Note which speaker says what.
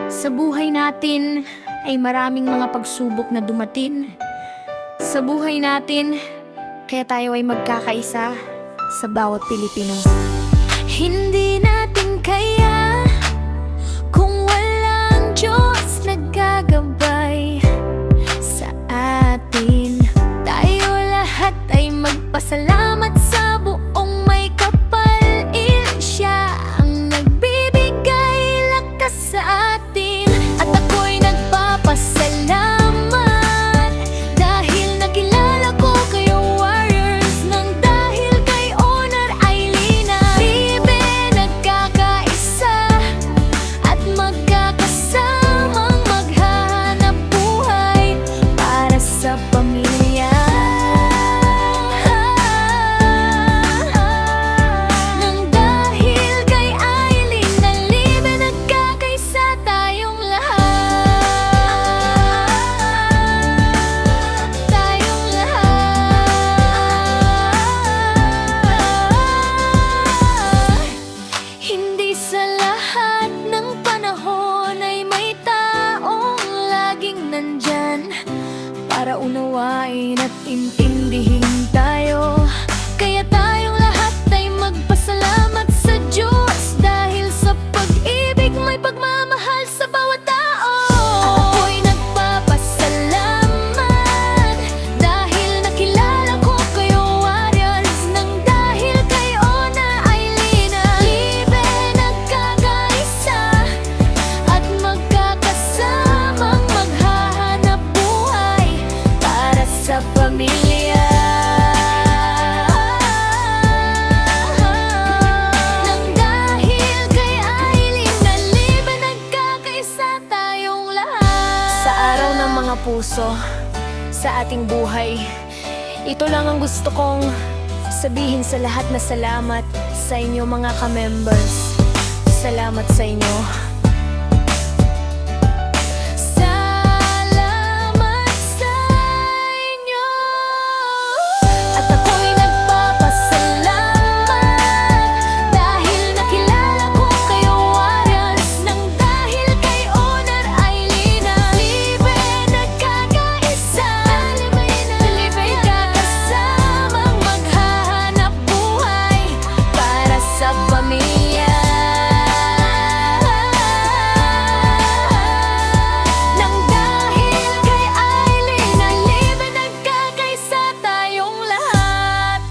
Speaker 1: Sa buhay natin ay maraming mga pagsubok na dumating. Sa buhay natin, kaya tayo ay magkakaisa sa bawat Pilipino. Hindi natin kaya kung walang Diyos nagagabay sa atin. Tayo lahat ay magpasalamat sa buong may kapal. Siya ang nagbibigay lakas sa atin. At ako'y nagpapasalamat dahil nakilala ko kayo warriors. Nang dahil kay Honor Ailina Libe, nagkakaisa at magkakasamang maghahanap buhay para sa pamilya. Nang dahil kay Ailina Libe, nagkakaisa tayong lahat. Tayong lahat. Hindi sa lahat ng panahon ay may taong laging nandyan para unawain at intindihin tayo. Kaya tayong lahat ay magpasalamat sa Diyos dahil sa pag-ibig may pagmamahal sa bawat tao. At ako'y nagpapasalamat dahil nakilala ko kayo warriors. Nang dahil kay Honor Ailina Libe, nagkakaisa at magkakasamang maghahanap buhay para sa pamilya. Nang dahil kay Ailina Libe, nagkakaisa tayong lahat. Sa araw ng mga puso, sa ating buhay, ito lang ang gusto kong sabihin sa lahat na salamat sa inyo mga ka-members. Salamat sa inyo. Salamat sa inyo. At ako'y nagpapasalamat dahil nakilala ko kayo warriors. Nang dahil kay Honor Ailina Libe, nagkakaisa. Libe kakasamang maghahanap buhay para sa pamilya. Nang dahil kay Ailina Libe, nagkakaisa tayong lahat.